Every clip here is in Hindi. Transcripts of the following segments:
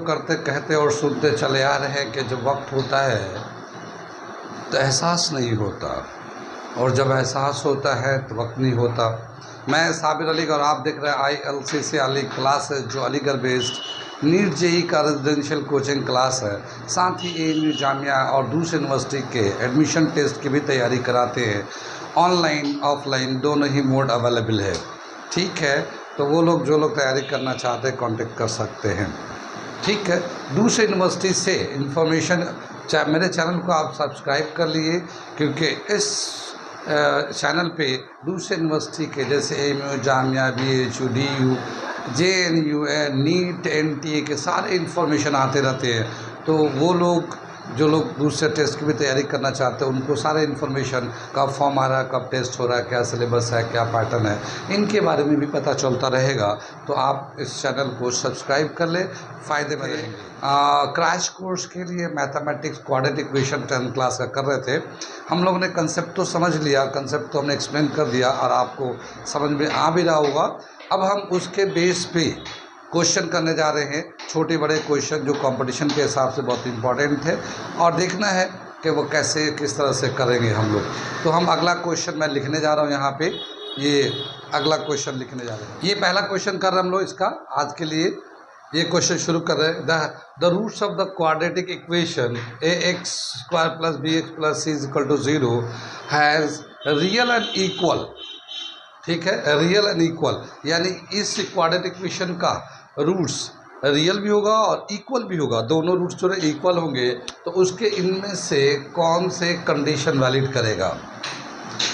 करते कहते और सुनते चले आ रहे हैं कि जब वक्त होता है तो एहसास नहीं होता, और जब एहसास होता है तो वक्त नहीं होता। मैं साबिर अली और आप देख रहे हैं ILCC अली क्लासेस, जो अलीगढ़ बेस्ड नीट JEE का रेजिडेंशियल कोचिंग क्लास है। साथ ही ANU जामिया और दूसरी यूनिवर्सिटी के एडमिशन टेस्ट की भी तैयारी कराते हैं। ऑनलाइन ऑफलाइन दोनों ही मोड अवेलेबल है। ठीक है, तो वो लोग जो लोग तैयारी करना चाहते हैं कांटेक्ट कर सकते हैं। ठीक है, दूसरे यूनिवर्सिटी से इंफॉर्मेशन मेरे चैनल को आप सब्सक्राइब कर लिए, क्योंकि इस चैनल पे दूसरे यूनिवर्सिटी के जैसे AMU Jamia, BHU, DU, JNU, NEET, NTA के सारे इन्फॉर्मेशन आते रहते हैं। तो वो लोग जो लोग दूसरे टेस्ट की भी तैयारी करना चाहते हैं उनको सारे इन्फॉर्मेशन, कब फॉर्म आ रहा है, कब टेस्ट हो रहा है, क्या सिलेबस है, क्या पैटर्न है, इनके बारे में भी पता चलता रहेगा। तो आप इस चैनल को सब्सक्राइब कर ले, फ़ायदे में रहेंगे। क्रैश कोर्स के लिए mathematics quadratic equation 10th class का कर रहे थे हम लोगों ने। कंसेप्ट तो समझ लिया, कंसेप्ट तो हमने एक्सप्लेन कर दिया और आपको समझ में आ भी रहा होगा। अब हम उसके बेस पे क्वेश्चन करने जा रहे हैं, छोटे बड़े क्वेश्चन जो कंपटीशन के हिसाब से बहुत इंपॉर्टेंट थे, और देखना है कि वो कैसे किस तरह से करेंगे हम लोग। तो हम अगला क्वेश्चन मैं लिखने जा रहा हूँ यहाँ पे, ये अगला क्वेश्चन लिखने जा रहे हैं। ये पहला क्वेश्चन कर रहे हैं हम लोग इसका आज के लिए। ये क्वेश्चन शुरू कर रहे हैं। The roots of the quadratic equation ax² + bx + c = 0 has real and equal. ठीक है, रियल एंड इक्वल यानी इस क्वाड्रेटिक इक्वेशन का रूट्स रियल भी होगा और इक्वल भी होगा। दोनों रूट्स जो है इक्वल होंगे, तो उसके इनमें से कौन से कंडीशन वैलिड करेगा?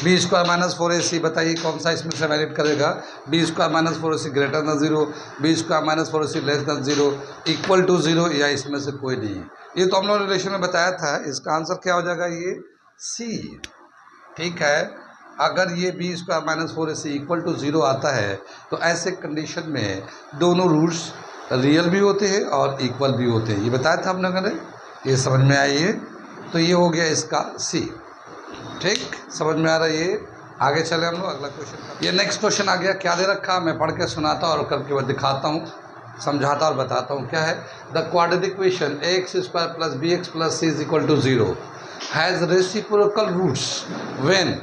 b² - 4ac, बताइए कौन सा इसमें से वैलिड करेगा? b² - 4ac greater than 0, b² - 4ac less than 0, equal to 0, या इसमें से कोई नहीं। ये तो हम लोग रिलेशन में बताया था। इसका आंसर क्या हो जाएगा? ये C। ठीक है, अगर ये b² - 4ac इक्वल टू 0 आता है तो ऐसे कंडीशन में दोनों रूट्स रियल भी होते हैं और इक्वल भी होते हैं। ये बताया था हम लोगों ने, ये समझ में आइए। तो ये हो गया इसका C। ठीक, समझ में आ रहा है ये। आगे चले हम लोग अगला क्वेश्चन। ये नेक्स्ट क्वेश्चन आ गया। क्या दे रखा, मैं पढ़ के सुनाता और करके दिखाता हूँ, समझाता और बताता हूँ क्या है। The quadratic equation ax² + bx + c = 0 has reciprocal roots when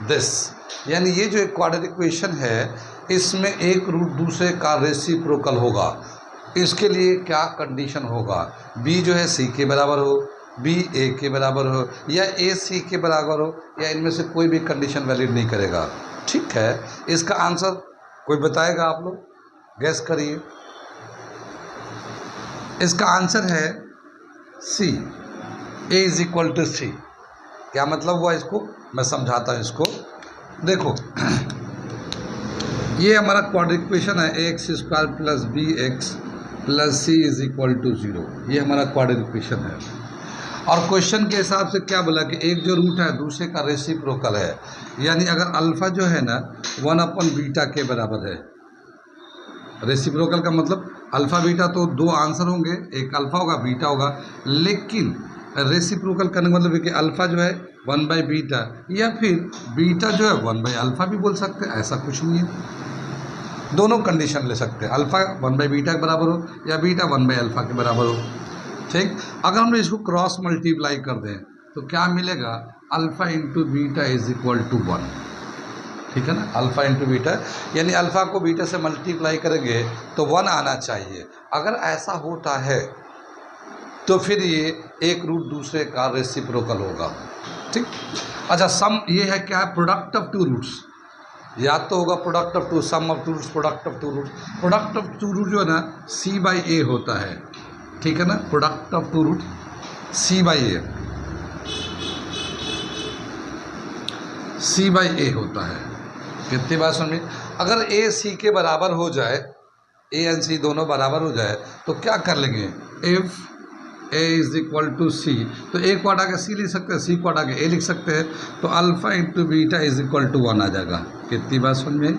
this. यानी ये जो एक क्वाड्रेटिक इक्वेशन है, इसमें एक रूट दूसरे का रेसिप्रोकल होगा। इसके लिए क्या कंडीशन होगा? b जो है c के बराबर हो, b a के बराबर हो, या a c के बराबर हो, या इनमें से कोई भी कंडीशन वैलिड नहीं करेगा। ठीक है, इसका आंसर कोई बताएगा? आप लोग गैस करिए। इसका आंसर है C, a = C। क्या मतलब हुआ इसको? मैं समझाता हूँ इसको। देखो ये हमारा क्वाड्रेटिक इक्वेशन है ax² + bx + c = 0। ये हमारा क्वाड्रेटिक इक्वेशन है, और क्वेश्चन के हिसाब से क्या बोला कि एक जो रूट है दूसरे का रेसिप्रोकल है। यानी अगर अल्फ़ा जो है ना 1/β के बराबर है। रेसिप्रोकल का मतलब अल्फ़ा बीटा तो दो आंसर होंगे, एक अल्फ़ा होगा बीटा होगा, लेकिन रेसिप्रोकल करने का मतलब है कि अल्फ़ा जो है 1/β, या फिर बीटा जो है 1/α भी बोल सकते हैं। ऐसा कुछ नहीं है, दोनों कंडीशन ले सकते हैं। अल्फ़ा 1/β के बराबर हो या बीटा 1/α के बराबर हो। ठीक, अगर हम इसको क्रॉस मल्टीप्लाई कर दें तो क्या मिलेगा? Alpha × beta = 1। ठीक है ना, अल्फ़ा × बीटा, यानी अल्फ़ा को बीटा से मल्टीप्लाई करेंगे तो 1 आना चाहिए। अगर ऐसा होता है तो फिर ये एक रूट दूसरे का रेसिप्रोकल होगा। ठीक, अच्छा, सम ये है क्या? Product of two roots. या तो होगा product of two, sum of two roots, product of two roots. Product of two root जो है ना C/A होता है। ठीक है ना, product of two root C/A होता है। कितनी बात समझिए? अगर a c के बराबर हो जाए, a और c दोनों बराबर हो जाए तो क्या कर लेंगे? इफ़ a = c, तो a को हटा के c लिख सकते हैं, c को हटा के a लिख सकते हैं, तो अल्फ़ा × बीटा = 1 आ जाएगा। कितनी बात समझ में?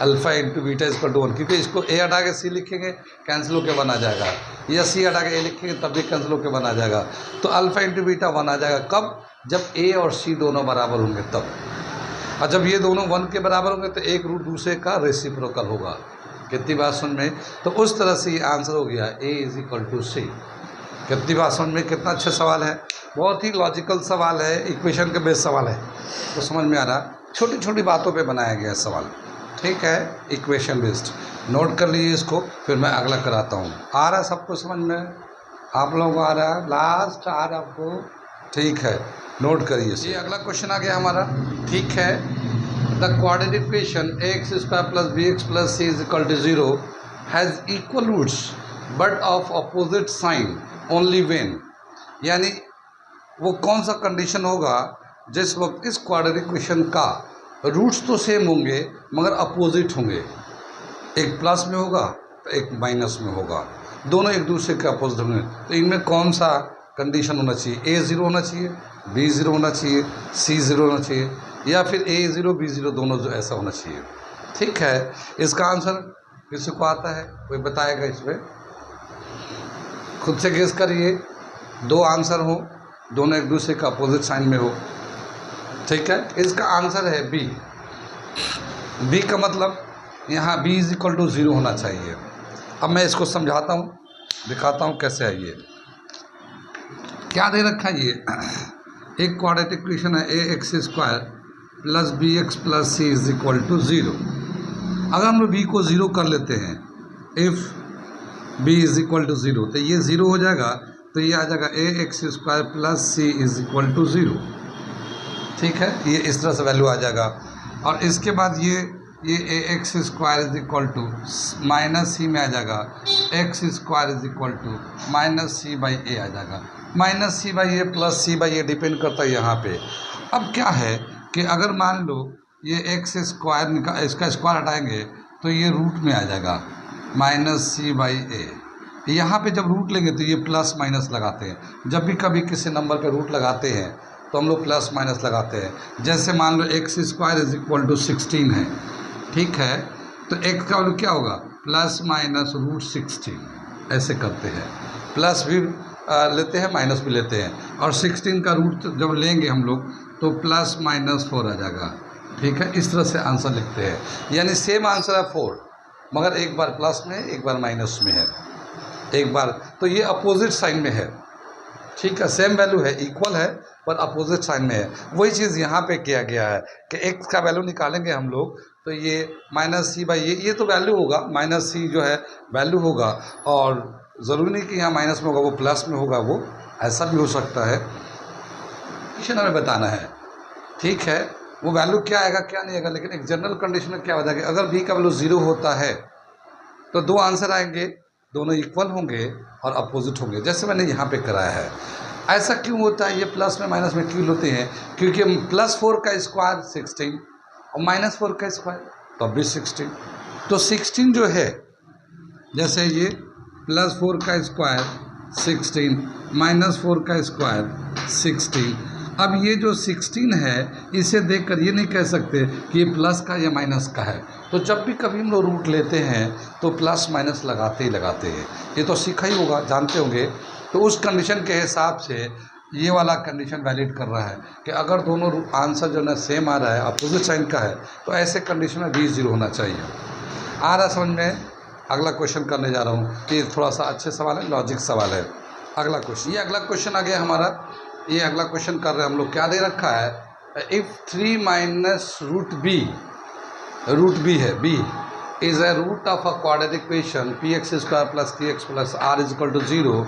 अल्फ़ा × बीटा = 1, क्योंकि इसको a हटा के c लिखेंगे कैंसिल होकर 1 आ जाएगा, या c हटा के a लिखेंगे तब भी कैंसिल होकर 1 आ जाएगा। तो अल्फ़ा × बीटा 1 आ जाएगा। कब? जब a और c दोनों बराबर होंगे तब। और जब ये दोनों 1 के बराबर होंगे तो एक रूट दूसरे का रेसिप्रोकल होगा। कितनी बात समझ में? तो उस तरह से ये आंसर हो गया A is equal to C। कितनी बात समझ में? कितना अच्छा सवाल है, बहुत ही लॉजिकल सवाल है, इक्वेशन के बेस्ड सवाल है। तो समझ में आ रहा, छोटी छोटी बातों पे बनाया गया सवाल, ठीक है, इक्वेशन बेस्ड। नोट कर लीजिए इसको, फिर मैं अगला कराता हूँ। आ रहा है सबको समझ में? आप लोगों को आ रहा है? लास्ट आ रहा आपको? ठीक है, नोट करिए। ये अगला क्वेश्चन आ गया हमारा, ठीक है। The quadratic equation ax square plus bx plus c is equal to 0 has equal roots but of opposite sign only when. यानी वो कौन सा कंडीशन होगा जिस वक्त इस क्वाड्रेटिक इक्वेशन का रूट्स तो सेम होंगे मगर अपोजिट होंगे, एक प्लस में होगा तो एक माइनस में होगा, दोनों एक दूसरे के अपोजिट होंगे। तो इनमें कौन सा कंडीशन होना चाहिए? A 0 होना चाहिए, B 0 होना चाहिए, C 0 होना चाहिए, या फिर A 0 B 0 दोनों जो ऐसा होना चाहिए। ठीक है, इसका आंसर किसी को आता है? कोई बताएगा इसमें? खुद से गेस करिए। दो आंसर हो, दोनों एक दूसरे का अपोजिट साइन में हो। ठीक है, इसका आंसर है बी। बी का मतलब यहाँ B इज इक्वल टू 0 होना चाहिए। अब मैं इसको समझाता हूँ, दिखाता हूँ कैसे है। ये क्या दे रखा है? ये एक क्वाड्रेटिक इक्वेशन है ax square plus bx plus c is equal to 0। अगर हम लोग b को 0 कर लेते हैं, if b is equal to 0, तो ये 0 हो जाएगा, तो ये आ जाएगा ax square plus c is equal to 0। ठीक है, ये इस तरह से वैल्यू आ जाएगा। और इसके बाद ये ax square is equal to minus C में आ जाएगा, x square is equal to minus C by A आ जाएगा। Minus C by A plus C by A depend करता है यहाँ पे। अब क्या है कि अगर मान लो ये x स्क्वायर इसका स्क्वायर हटाएंगे तो ये रूट में आ जाएगा माइनस सी बाई ए। यहाँ पे जब रूट लेंगे तो ये प्लस माइनस लगाते हैं। जब भी कभी किसी नंबर पे रूट लगाते हैं तो हम लोग प्लस माइनस लगाते हैं। जैसे मान लो x square is equal to 16 है, ठीक है, तो x का वैल्यू क्या होगा? प्लस माइनस रूट 16 ऐसे करते हैं। प्लस भी लेते हैं, माइनस भी लेते हैं। और 16 का रूट जब लेंगे हम लोग तो प्लस माइनस 4 आ जाएगा। ठीक है, इस तरह से आंसर लिखते हैं। यानी सेम आंसर है 4, मगर एक बार प्लस में एक बार माइनस में है, एक बार तो ये अपोजिट साइन में है। ठीक है, सेम वैल्यू है, इक्वल है, पर अपोजिट साइन में है। वही चीज़ यहाँ पे किया गया है कि x का वैल्यू निकालेंगे हम लोग तो ये माइनस सी बाई ये तो वैल्यू होगा, माइनस सी जो है वैल्यू होगा। और ज़रूरी नहीं कि यहाँ माइनस में होगा, वो प्लस में होगा, वो ऐसा भी हो सकता है। कंडीशन हमें बताना है, ठीक है, वो वैल्यू क्या आएगा क्या नहीं आएगा। लेकिन एक जनरल कंडीशन में क्या होता है कि अगर b का वैल्यू 0 होता है तो दो आंसर आएंगे, दोनों इक्वल होंगे और अपोजिट होंगे, जैसे मैंने यहाँ पे कराया है। ऐसा क्यों होता है? ये प्लस में माइनस में क्यों होते हैं? क्योंकि +4 का स्क्वायर 16 और -4 का स्क्वायर तो भी 16। तो 16 जो है, जैसे ये +4 का स्क्वायर 16 -4 का स्क्वायर 16। अब ये जो 16 है इसे देखकर ये नहीं कह सकते कि ये प्लस का या माइनस का है। तो जब भी कभी हम लोग रूट लेते हैं तो प्लस माइनस लगाते ही लगाते हैं। ये तो सीखा ही होगा, जानते होंगे। तो उस कंडीशन के हिसाब से ये वाला कंडीशन वैलिड कर रहा है कि अगर दोनों आंसर जो है सेम आ रहा है, अपोजिट साइन का है, तो ऐसे कंडीशन में b 0 होना चाहिए। आ रहा समझ में? अगला क्वेश्चन करने जा रहा हूँ। ये थोड़ा सा अच्छे सवाल है, लॉजिक सवाल है। अगला क्वेश्चन, ये अगला क्वेश्चन आ गया हमारा। ये अगला क्वेश्चन कर रहे हैं हम लोग। क्या दे रखा है? इफ़ 3 माइनस रूट बी है, b is a root of a quadratic equation px square plus qx plus r is equal to 0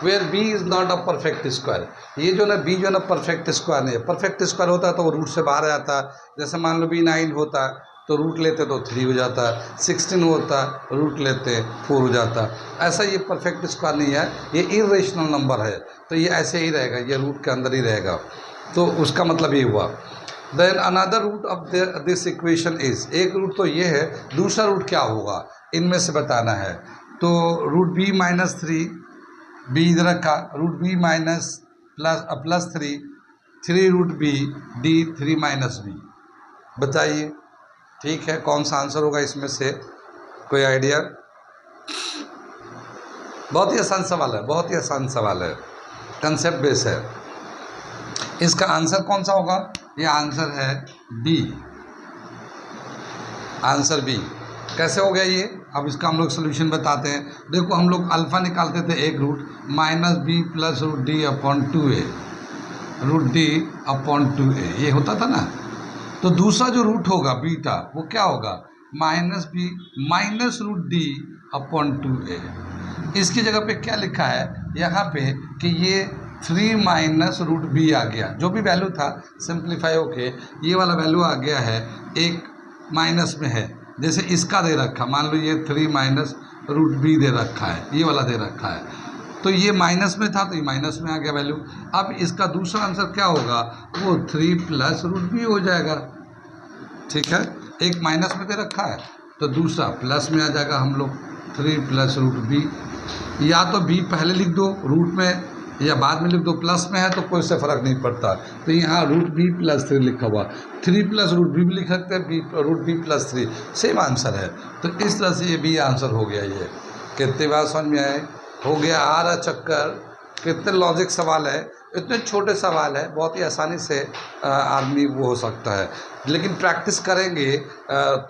where b is not a perfect square. ये जो ना b जो ना परफेक्ट स्क्वायर नहीं है। परफेक्ट स्क्वायर होता है तो वो रूट से बाहर आ जाता है। जैसे मान लो b 9 होता है तो रूट लेते तो 3 हो जाता है, 16 होता है रूट लेते 4 हो जाता है। ऐसा ये परफेक्ट स्क्वायर नहीं है, ये इरेशनल नंबर है, तो ये ऐसे ही रहेगा, ये रूट के अंदर ही रहेगा। तो उसका मतलब ये हुआ। Then another root of this equation is, एक रूट तो ये है, दूसरा रूट क्या होगा इनमें से बताना है। तो रूट b माइनस 3, b इधर रखा, root b minus plus 3 root b d 3 minus b। बताइए, ठीक है, कौन सा आंसर होगा इसमें से? कोई आइडिया? बहुत ही आसान सवाल है, बहुत ही आसान सवाल है, कंसेप्ट बेस है। इसका आंसर कौन सा होगा? ये आंसर है बी, आंसर बी। कैसे हो गया ये? अब इसका हम लोग सोल्यूशन बताते हैं। देखो हम लोग अल्फ़ा निकालते थे एक root minus b plus root d upon 2a, root d upon 2a ये होता था ना। तो दूसरा जो रूट होगा बीटा वो क्या होगा, minus b minus root d upon 2a। इसकी जगह पे क्या लिखा है यहाँ पे कि ये 3 माइनस रूट बी आ गया, जो भी वैल्यू था सिंप्लीफाई होके ये वाला वैल्यू आ गया है, एक माइनस में है। जैसे इसका दे रखा, मान लो ये 3 माइनस रूट बी दे रखा है, ये वाला दे रखा है, तो ये माइनस में था तो ये माइनस में आ गया वैल्यू। अब इसका दूसरा आंसर क्या होगा, वो 3 प्लस रूट बी हो जाएगा। ठीक है, एक माइनस में दे रखा है तो दूसरा प्लस में आ जाएगा, हम लोग 3 प्लस रूट बी। या तो बी पहले लिख दो रूट में या बाद में लिख दो, प्लस में है तो कोई से फ़र्क नहीं पड़ता। तो यहाँ रूट बी प्लस 3 लिखा हुआ, 3 प्लस रूट बी भी लिख सकते हैं, b root b plus 3 same answer है। तो इस तरह से ये बी आंसर हो गया। ये कितनी बार समझ में आए, हो गया आ रहा चक्कर। कितने लॉजिक सवाल है, इतने छोटे सवाल है, बहुत ही आसानी से आदमी वो हो सकता है, लेकिन प्रैक्टिस करेंगे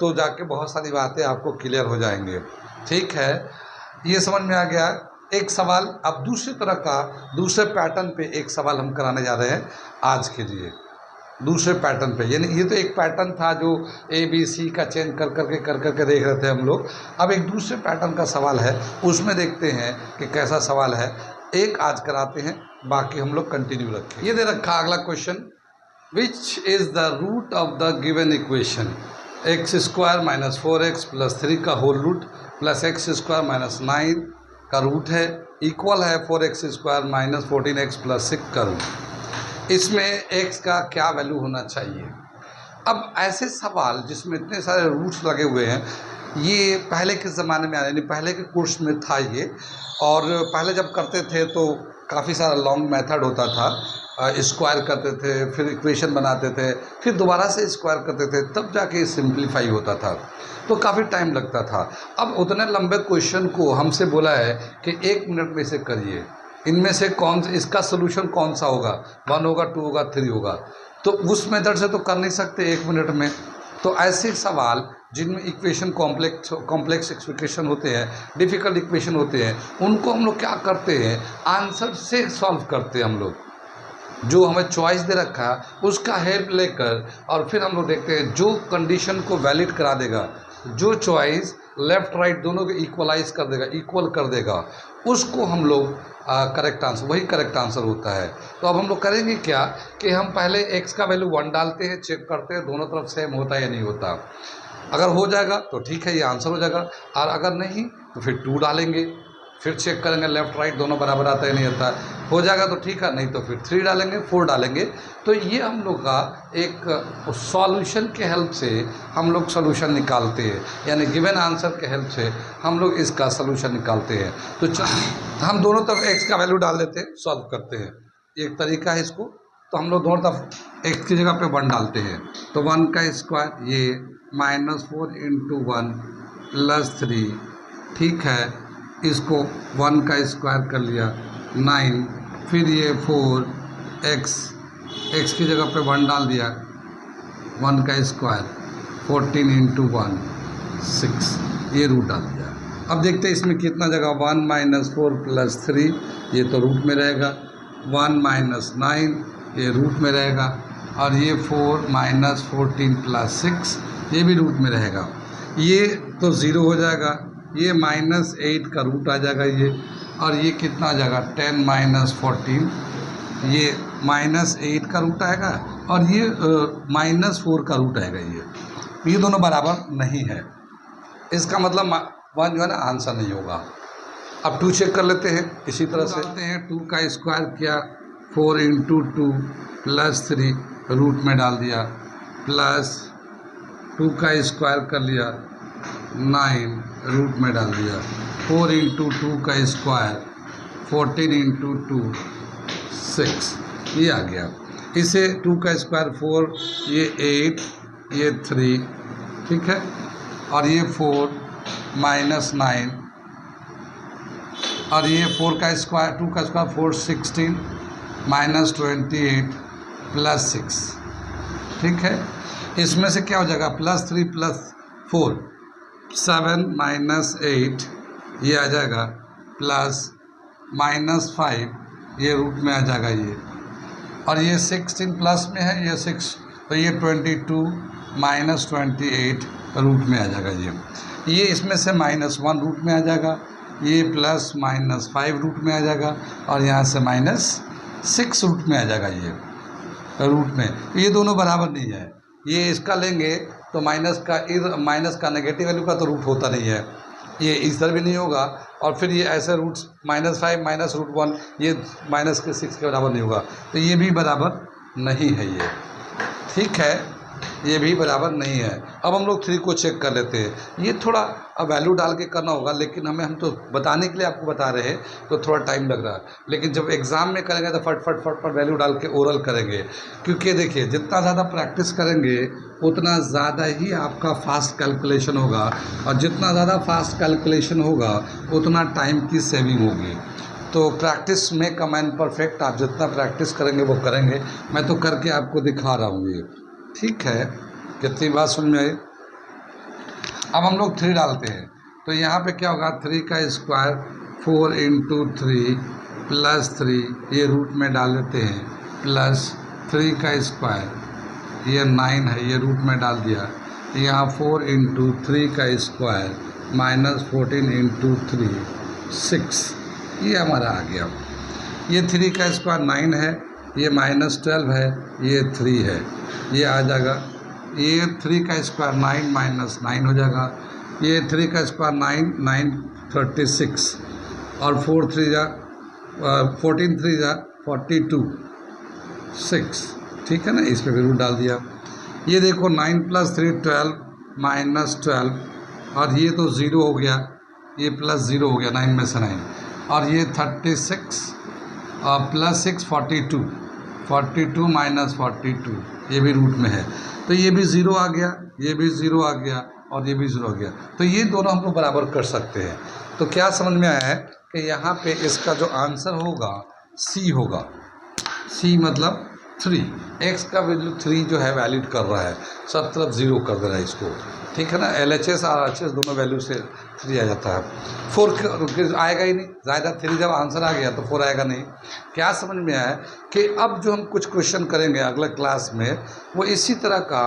तो जाके बहुत सारी बातें आपको क्लियर हो जाएंगे। ठीक है, ये समझ में आ गया। एक सवाल अब दूसरी तरह का, दूसरे पैटर्न पे एक सवाल हम कराने जा रहे हैं आज के लिए, दूसरे पैटर्न पे। यानी ये तो एक पैटर्न था जो ए बी सी का चेंज कर करके देख रहे थे हम लोग। अब एक दूसरे पैटर्न का सवाल है, उसमें देखते हैं कि कैसा सवाल है। एक आज कराते हैं, बाकी हम लोग कंटिन्यू रखें। ये दे रखा अगला question, which is the root of the given equation x square minus 4x plus 3 का whole root plus x square minus 9 का रूट है, इक्वल है 4x square minus 14x plus 6 का रूट। इसमें x का क्या वैल्यू होना चाहिए। अब ऐसे सवाल जिसमें इतने सारे रूट्स लगे हुए हैं, ये पहले के ज़माने में यानी पहले के कोर्स में था ये। और पहले जब करते थे तो काफ़ी सारा लॉन्ग मेथड होता था, स्क्वायर करते थे, फिर इक्वेशन बनाते थे, फिर दोबारा से स्क्वायर करते थे, तब जाके सिंप्लीफाई होता था, तो काफ़ी टाइम लगता था। अब उतने लंबे क्वेश्चन को हमसे बोला है कि 1 मिनट में से करिए, इनमें से कौन इसका सोल्यूशन कौन सा होगा, 1 होगा, 2 होगा, 3 होगा। तो उस मेथड से तो कर नहीं सकते 1 मिनट में। तो ऐसे सवाल जिनमें इक्वेशन कॉम्प्लेक्स इक्वेशन होते हैं, डिफ़िकल्ट इक्वेशन होते हैं, उनको हम लोग क्या करते हैं, आंसर से सॉल्व करते हैं हम लोग। जो हमें चॉइस दे रखा है उसका हेल्प लेकर, और फिर हम लोग देखते हैं जो कंडीशन को वैलिड करा देगा, जो चॉइस लेफ़्ट राइट दोनों को इक्वलाइज कर देगा, इक्वल कर देगा, उसको हम लोग करेक्ट आंसर, वही करेक्ट आंसर होता है। तो अब हम लोग करेंगे क्या कि हम पहले x का वैल्यू 1 डालते हैं, चेक करते हैं दोनों तरफ सेम होता है या नहीं होता। अगर हो जाएगा तो ठीक है, ये आंसर हो जाएगा, और अगर नहीं तो फिर 2 डालेंगे, फिर चेक करेंगे लेफ़्ट राइट दोनों बराबर आता है नहीं आता। हो जाएगा तो ठीक है, नहीं तो फिर 3 डालेंगे, 4 डालेंगे। तो ये हम लोग का एक सॉल्यूशन के हेल्प से हम लोग सॉल्यूशन निकालते हैं, यानी गिवन आंसर के हेल्प से हम लोग इसका सॉल्यूशन निकालते हैं। तो हम दोनों तरफ x का वैल्यू डाल देते हैं, सॉल्व करते हैं, एक तरीका है इसको। तो हम लोग दोनों तरफ x की जगह पे 1 डालते हैं, तो 1 का स्क्वायर ये -4 × 1 + 3, ठीक है। इसको 1 का स्क्वायर कर लिया 9, फिर ये 4x की जगह पे 1 डाल दिया, 1 का स्क्वायर 14 × 1 6, ये रूट डाल दिया। अब देखते हैं इसमें कितना जगह, 1 - 4 + 3 ये तो रूट में रहेगा, 1 - 9 ये रूट में रहेगा, और ये 4 - 14 + 6 ये भी रूट में रहेगा। ये तो 0 हो जाएगा, ये -8 का रूट आ जाएगा ये, और ये कितना आ जाएगा 10 - 14, ये -8 का रूट आएगा, और ये -4 का रूट आएगा। ये दोनों बराबर नहीं है, इसका मतलब 1 जो है ना आंसर नहीं होगा। अब 2 चेक कर लेते हैं, इसी तरह से करते हैं। 2 का स्क्वायर किया 4 × 2 + 3 रूट में डाल दिया, प्लस 2 का स्क्वायर कर लिया 9 रूट में डाल दिया, 4 × 2 का स्क्वायर 14 × 2 6, ये आ गया। इसे 2 का स्क्वायर 4, ये 8, ये 3, ठीक है, और ये 4 - 9, और ये 4 का स्क्वायर 2 का स्क्वायर 4 16 -28 + 6, ठीक है। इसमें से क्या हो जाएगा +3 + 4 7 माइनस 8 ये आ जाएगा, प्लस -5 ये रूट में आ जाएगा ये, और ये 16 प्लस में है, ये 6, तो ये 22 माइनस 28 रूट में आ जाएगा ये इसमें से -1 रूट में आ जाएगा, ये प्लस -5 रूट में आ जाएगा, और यहाँ से -6 रूट में आ जाएगा ये रूट में। ये दोनों बराबर नहीं है, ये इसका लेंगे तो माइनस का नेगेटिव वैल्यू का तो रूट होता नहीं है, ये इस तरह भी नहीं होगा, और फिर ये ऐसे रूट्स -5 माइनस √1 ये -6 के बराबर नहीं होगा, तो ये भी बराबर नहीं है ये, ठीक है, ये भी बराबर नहीं है। अब हम लोग 3 को चेक कर लेते हैं, ये थोड़ा वैल्यू डाल के करना होगा, लेकिन हम तो बताने के लिए आपको बता रहे हैं तो थोड़ा टाइम लग रहा है, लेकिन जब एग्ज़ाम में करेंगे तो फट वैल्यू डाल के ओरल करेंगे, क्योंकि देखिए जितना ज़्यादा प्रैक्टिस करेंगे उतना ज़्यादा ही आपका फास्ट कैलकुलेशन होगा, और जितना ज़्यादा फास्ट कैलकुलेशन होगा उतना टाइम की सेविंग होगी। तो practice make a man perfect, आप जितना प्रैक्टिस करेंगे वो करेंगे। मैं तो करके आपको दिखा रहा हूँ ये, ठीक है, कितनी बात समझ में आई। अब हम लोग 3 डालते हैं, तो यहाँ पे क्या होगा, 3 का स्क्वायर 4 × 3 प्लस 3 ये रूट में डाल देते हैं, प्लस 3 का स्क्वायर ये 9 है, ये रूट में डाल दिया, यहाँ 4 × 3 का स्क्वायर -14 × 3 6 ये हमारा आ गया। ये 3 का स्क्वायर 9 है, ये -12 है, ये 3 है, ये आ जाएगा, ये 3 का स्क्वायर 9 - 9 हो जाएगा, ये 3 का स्क्वायर 9 36, और 4 3 जा 14 3 जा 42 6, ठीक है ना, इस पर भी रूट डाल दिया। ये देखो 9 + 3 12 -12, और ये तो 0 हो गया, ये प्लस 0 हो गया 9 में से 9, और ये 36 + 6 42 - 42 ये भी रूट में है, तो ये भी 0 आ गया, ये भी 0 आ गया, और ये भी 0 आ गया, तो ये दोनों हम लोग बराबर कर सकते हैं। तो क्या समझ में आया है कि यहाँ पे इसका जो आंसर होगा C होगा, C मतलब 3, x का वैल्यू 3 जो है वैलिड कर रहा है, सब तरफ 0 कर दे रहा है इसको, ठीक है ना, LHS और RHS दोनों वैल्यू से 3 आ जाता है, 4 आएगा ही नहीं, ज़्यादा 3 जब आंसर आ गया तो 4 आएगा नहीं। क्या समझ में आया कि अब जो हम कुछ क्वेश्चन करेंगे अगले क्लास में वो इसी तरह का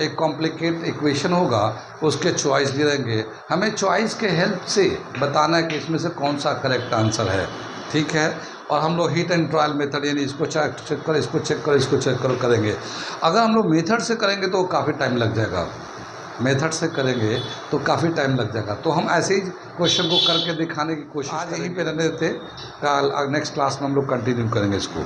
एक कॉम्प्लिकेट इक्वेशन होगा, उसके चॉइस भी रहेंगे, हमें चॉइस के हेल्प से बताना है कि इसमें से कौन सा करेक्ट आंसर है, ठीक है। और हम लोग हिट एंड ट्रायल मेथड, यानी इसको चेक करो, इसको चेक करो, इसको चेक करो करेंगे। अगर हम लोग मेथड से करेंगे तो काफ़ी टाइम लग जाएगा, मेथड से करेंगे तो काफ़ी टाइम लग जाएगा, तो हम ऐसे ही क्वेश्चन को करके दिखाने की कोशिश आज यहीं पे रहने देते, कल नेक्स्ट क्लास में हम लोग कंटिन्यू करेंगे इसको।